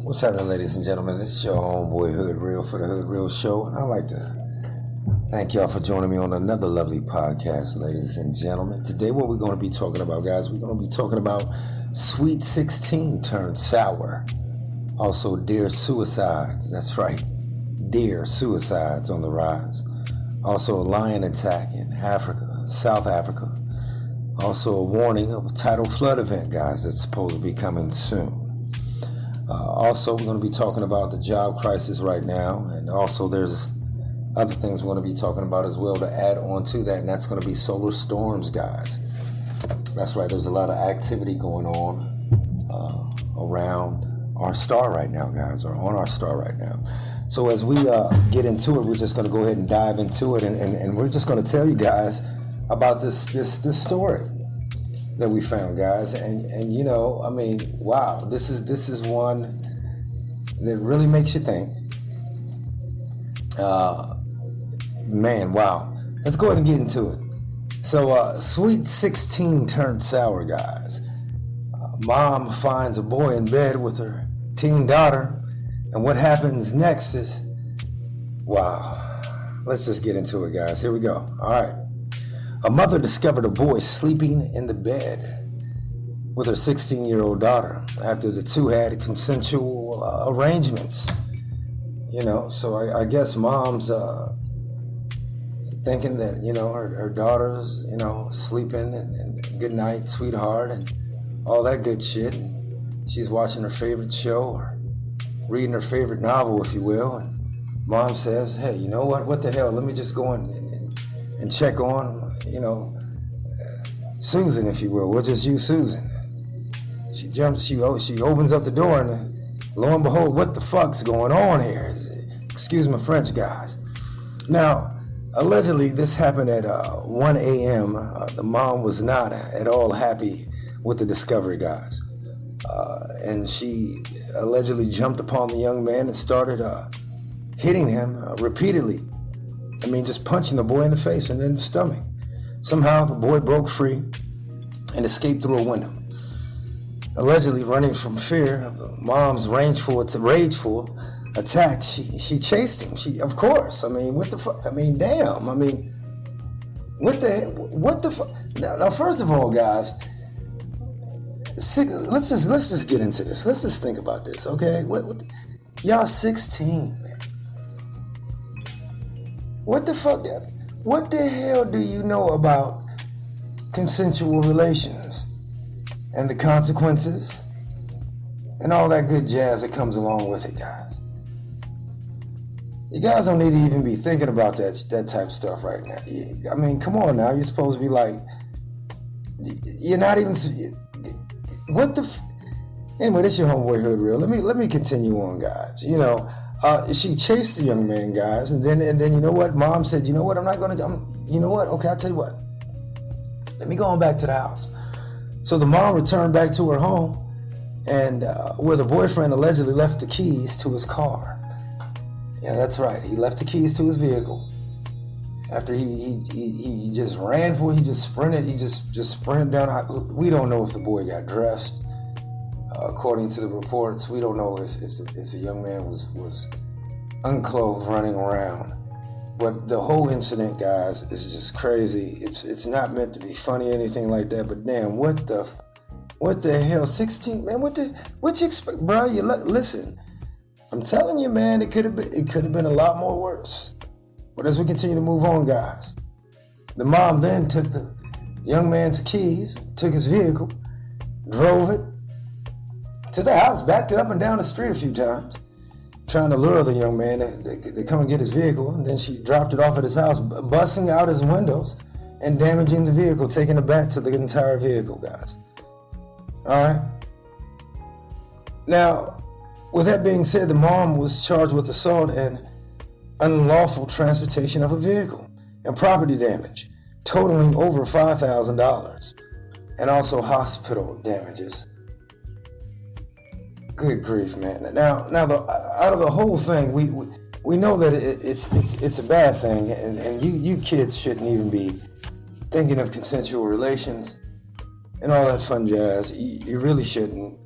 What's happening, ladies and gentlemen? This is your homeboy Hood Real for the Hood Real Show, and I'd like to thank y'all for joining me on another lovely podcast, ladies and gentlemen. Today, what we're going to be talking about, guys, we're going to be talking about Sweet 16 turned sour. Also, deer suicides. That's right, deer suicides on the rise. Also, a lion attack in Africa, South Africa. Also, a warning of a tidal flood event, guys, that's supposed to be coming soon. Also, we're going to be talking about the job crisis right now, and also there's other things we're going to be talking about as well to add on to that, and that's going to be solar storms, guys. That's right, there's a lot of activity going on around our star right now, guys, or on our star right now. So as we get into it, we're just going to go ahead and dive into it, and we're just going to tell you guys about this story that we found, guys, and you know, I mean, wow, this is one that really makes you think. Man, wow. Let's go ahead and get into it. So, Sweet 16 turned sour, guys. Mom finds a boy in bed with her teen daughter, and what happens next is, wow. Let's just get into it, guys. Here we go. All right. A mother discovered a boy sleeping in the bed with her 16-year-old daughter after the two had consensual arrangements. You know, so I guess mom's thinking that, you know, her daughter's, you know, sleeping and good night, sweetheart, and all that good shit. And she's watching her favorite show or reading her favorite novel, if you will. And mom says, hey, you know what the hell? Let me just go and check on, you know, Susan, if you will. We'll just use Susan. She opens up the door, and lo and behold, what the fuck's going on here? Excuse my French, guys. Now, allegedly, this happened at 1 a.m. The mom was not at all happy with the discovery, guys. And she allegedly jumped upon the young man and started hitting him repeatedly. I mean, just punching the boy in the face and in the stomach. Somehow, the boy broke free and escaped through a window. Allegedly running from fear of the mom's rageful attack, she chased him. Of course. I mean, what the fuck? I mean, damn. I mean, what the fuck? Now, first of all, guys, let's just get into this. Let's just think about this, okay? Y'all 16, man. What the fuck? What the hell do you know about consensual relations and the consequences and all that good jazz that comes along with it, guys? You guys don't need to even be thinking about that type of stuff right now. I mean, come on now. You're supposed to be like, you're not even. What the? Anyway, this is your homeboy Hood Real. Let me continue on, guys. You know. She chased the young man, guys, and then you know what? Mom said, you know what? You know what? Okay, I'll tell you what. Let me go on back to the house. So the mom returned back to her home, and where the boyfriend allegedly left the keys to his car. Yeah, that's right. He left the keys to his vehicle after he just ran for it. He just sprinted down. We don't know if the boy got dressed. According to the reports, we don't know if the young man was unclothed running around. But the whole incident, guys, is just crazy. It's not meant to be funny or anything like that. But damn, what the hell? 16, man. What you expect, bro? Listen. I'm telling you, man. It could have been a lot more worse. But as we continue to move on, guys, the mom then took the young man's keys, took his vehicle, drove it to the house, backed it up and down the street a few times, trying to lure the young man to come and get his vehicle. And then she dropped it off at his house, busting out his windows and damaging the vehicle, taking it back to the entire vehicle, guys. All right. Now, with that being said, the mom was charged with assault and unlawful transportation of a vehicle and property damage, totaling over $5,000, and also hospital damages. Good grief, man. Now, out of the whole thing, we know that it's a bad thing, and you kids shouldn't even be thinking of consensual relations and all that fun jazz. You really shouldn't.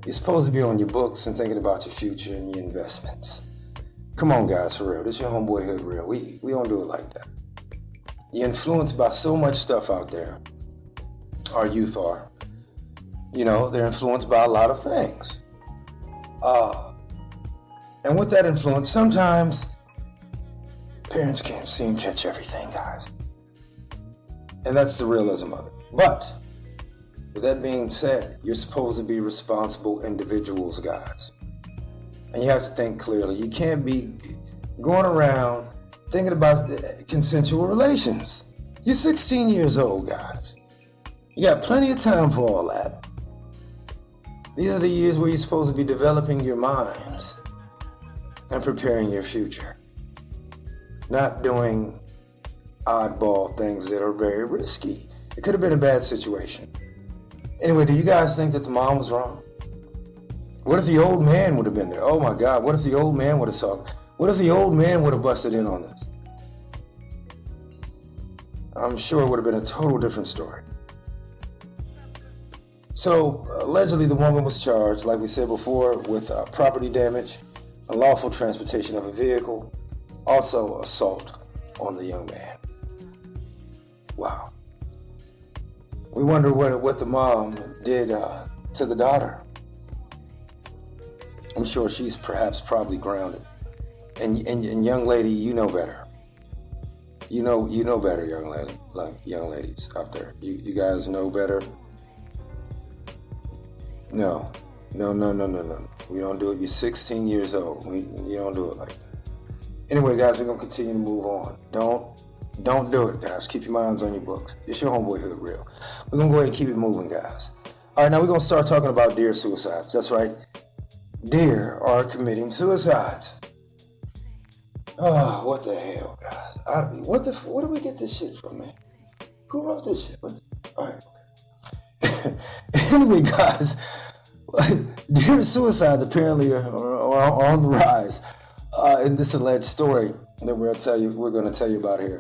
You're supposed to be on your books and thinking about your future and your investments. Come on, guys, for real. This your homeboy Hood Real. We don't do it like that. You're influenced by so much stuff out there. Our youth are. They're influenced by a lot of things. And with that influence, sometimes parents can't see and catch everything, guys. And that's the realism of it. But with that being said, you're supposed to be responsible individuals, guys. And you have to think clearly. You can't be going around thinking about consensual relations. You're 16 years old, guys. You got plenty of time for all that. These are the years where you're supposed to be developing your minds and preparing your future. Not doing oddball things that are very risky. It could have been a bad situation. Anyway, do you guys think that the mom was wrong? What if the old man would have been there? Oh my God, what if the old man would have saw it? What if the old man would have busted in on this? I'm sure it would have been a total different story. So, allegedly the woman was charged, like we said before, with property damage, unlawful transportation of a vehicle, also assault on the young man. Wow. We wonder what the mom did to the daughter. I'm sure she's probably grounded. And young lady, you know better. You know better, young ladies out there. You guys know better. No. We don't do it. You're 16 years old. You don't do it like that. Anyway, guys, we're gonna continue to move on. Don't do it, guys. Keep your minds on your books. It's your homeboy Hood Real. We're gonna go ahead and keep it moving, guys. All right, now we're gonna start talking about deer suicides. That's right. Deer are committing suicides. Oh, what the hell, guys? Where do we get this shit from, man? Who wrote this shit? All right, okay. Anyway, guys, deer suicides apparently are on the rise in this alleged story that we're going to tell you about here.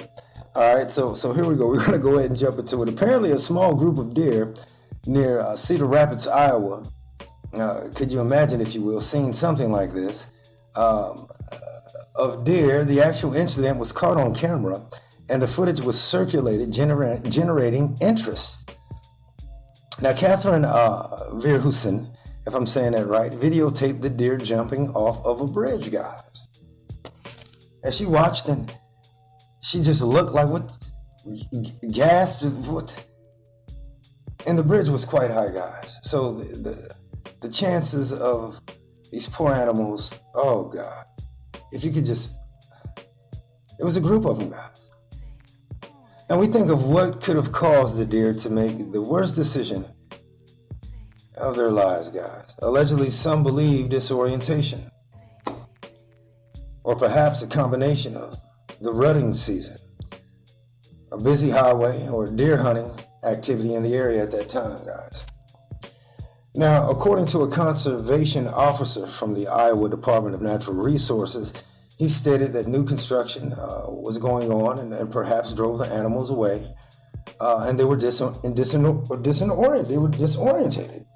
All right, so here we go. We're going to go ahead and jump into it. Apparently, a small group of deer near Cedar Rapids, Iowa. Could you imagine, if you will, seeing something like this? Of deer, the actual incident was caught on camera, and the footage was circulated, generating interest. Now, Catherine Verhusen, if I'm saying that right, videotaped the deer jumping off of a bridge, guys. And she watched, and she just looked like gasped, what? And the bridge was quite high, guys. So the chances of these poor animals, oh God, if you could just, it was a group of them, guys. Now we think of what could have caused the deer to make the worst decision of their lives, guys. Allegedly, some believe disorientation, or perhaps a combination of the rutting season, a busy highway, or deer hunting activity in the area at that time, guys. Now, according to a conservation officer from the Iowa Department of Natural Resources, he stated that new construction was going on and perhaps drove the animals away, and they were disoriented. They were disorientated,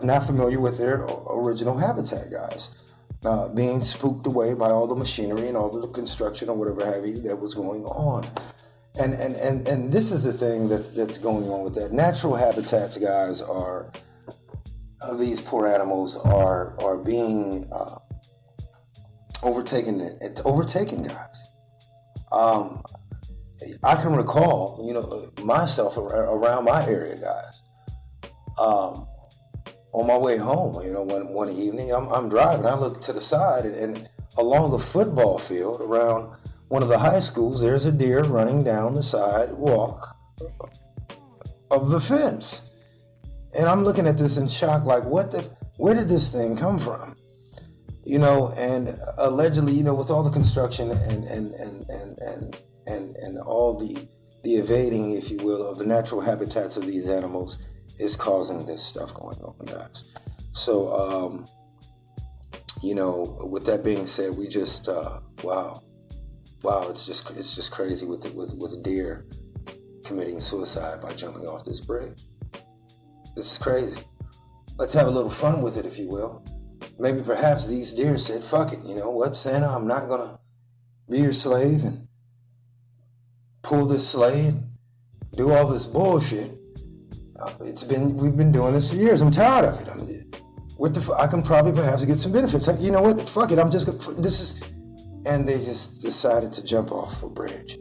not familiar with their original habitat, guys, being spooked away by all the machinery and all the construction or whatever have you that was going on. And this is the thing that's going on with that. Natural habitats, guys, are these poor animals are being overtaken. It's overtaken, guys. I can recall, myself around my area, guys. On my way home, one evening, I'm driving. I look to the side, and along a football field around one of the high schools, there's a deer running down the sidewalk of the fence. And I'm looking at this in shock, like, where did this thing come from? And allegedly, with all the construction and all the evading, if you will, of the natural habitats of these animals is causing this stuff going on, guys. So, with that being said, we just, wow, it's just crazy with deer committing suicide by jumping off this bridge. This is crazy. let's have a little fun with it, if you will. Maybe perhaps these deer said, fuck it, you know what, Santa, I'm not going to be your slave and pull this sleigh and do all this bullshit. We've been doing this for years. I'm tired of it. I can probably perhaps get some benefits. You know what? Fuck it. And they just decided to jump off a bridge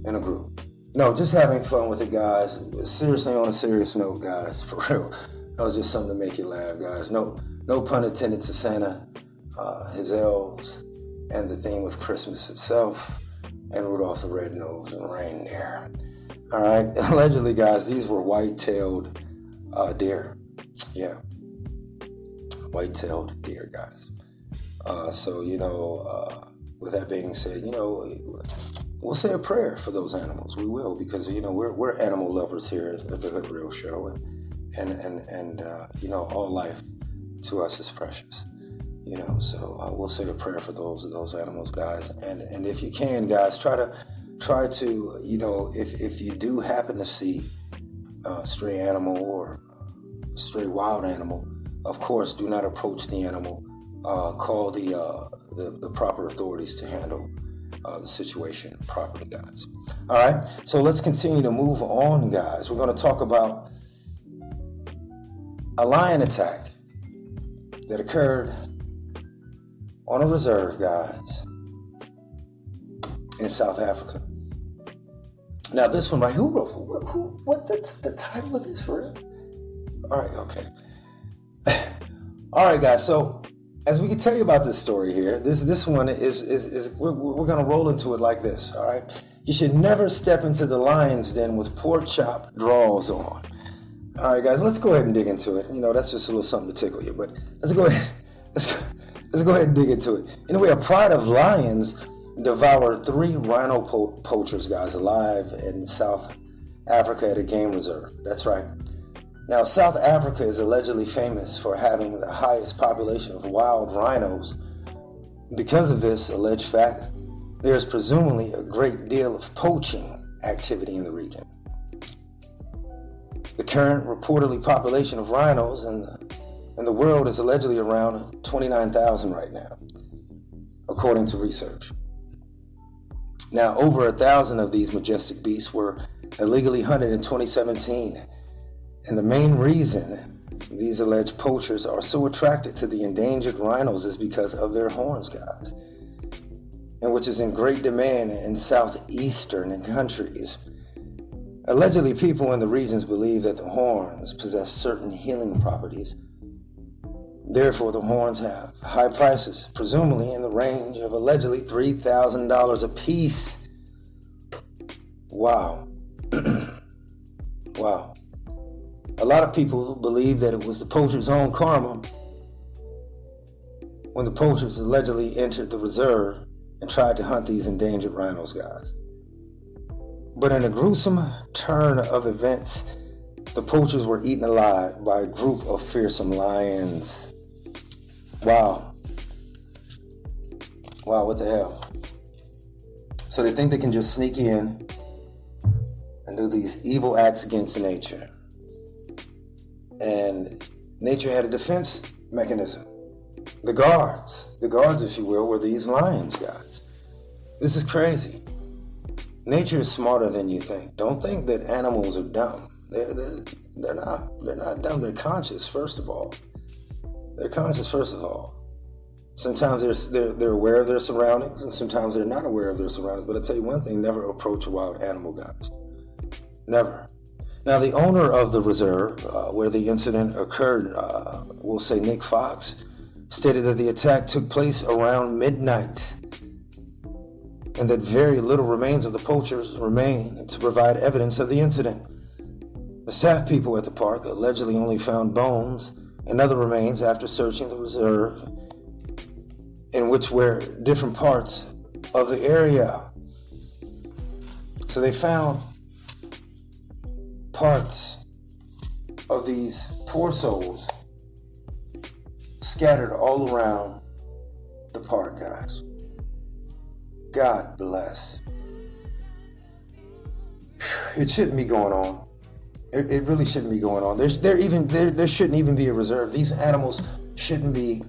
in a group. No, just having fun with it, guys. Seriously, on a serious note, guys, for real. That was just something to make you laugh, guys. No pun intended to Santa, his elves, and the theme of Christmas itself, and Rudolph the Red-Nosed Reindeer. All right, allegedly, guys, these were white-tailed deer. Yeah, white-tailed deer, guys. So, with that being said, we'll say a prayer for those animals. We will, because, we're animal lovers here at the Hood Real Show, and all life to us is precious. So we'll say a prayer for those animals, guys. And if you can, guys, try to, if you do happen to see a stray animal or a stray wild animal, of course, do not approach the animal. Call the proper authorities to handle the situation properly, guys. All right, so let's continue to move on, guys. We're going to talk about a lion attack that occurred on a reserve, guys, in South Africa. Now, this one, right? That's the title of this for real? All right, okay. All right, guys. So, as we can tell you about this story here, this one is we're gonna roll into it like this. All right. You should never step into the lion's den with pork chop drawers on. All right, guys. Let's go ahead and dig into it. That's just a little something to tickle you, but let's go ahead. Let's go ahead and dig into it. Anyway, a pride of lions devoured 3 rhino poachers, guys, alive in South Africa at a game reserve. That's right. Now, South Africa is allegedly famous for having the highest population of wild rhinos. Because of this alleged fact, there is presumably a great deal of poaching activity in the region. The current reportedly population of rhinos in the world is allegedly around 29,000 right now, according to research. Now, over 1,000 of these majestic beasts were illegally hunted in 2017. And the main reason these alleged poachers are so attracted to the endangered rhinos is because of their horns, guys, and which is in great demand in southeastern countries. Allegedly, people in the regions believe that the horns possess certain healing properties. Therefore, the horns have high prices, presumably in the range of allegedly $3,000 a piece. Wow. Wow. A lot of people believe that it was the poacher's own karma when the poachers allegedly entered the reserve and tried to hunt these endangered rhinos, guys. But in a gruesome turn of events, the poachers were eaten alive by a group of fearsome lions. Wow. Wow, what the hell? So they think they can just sneak in and do these evil acts against nature. And nature had a defense mechanism. The guards, if you will, were these lions, guys. This is crazy. Nature is smarter than you think. Don't think that animals are dumb. They're not. They're not dumb. They're conscious, first of all. Sometimes they're aware of their surroundings, and sometimes they're not aware of their surroundings. But I'll tell you one thing: never approach a wild animal, guys. Never. Now, the owner of the reserve where the incident occurred, we'll say Nick Fox, stated that the attack took place around midnight and that very little remains of the poachers remain to provide evidence of the incident. The staff people at the park allegedly only found bones and other remains after searching the reserve, in which were different parts of the area. So they found parts of these poor souls scattered all around the park, guys. God bless. It shouldn't be going on. It really shouldn't be going on. There shouldn't even be a reserve. These animals shouldn't be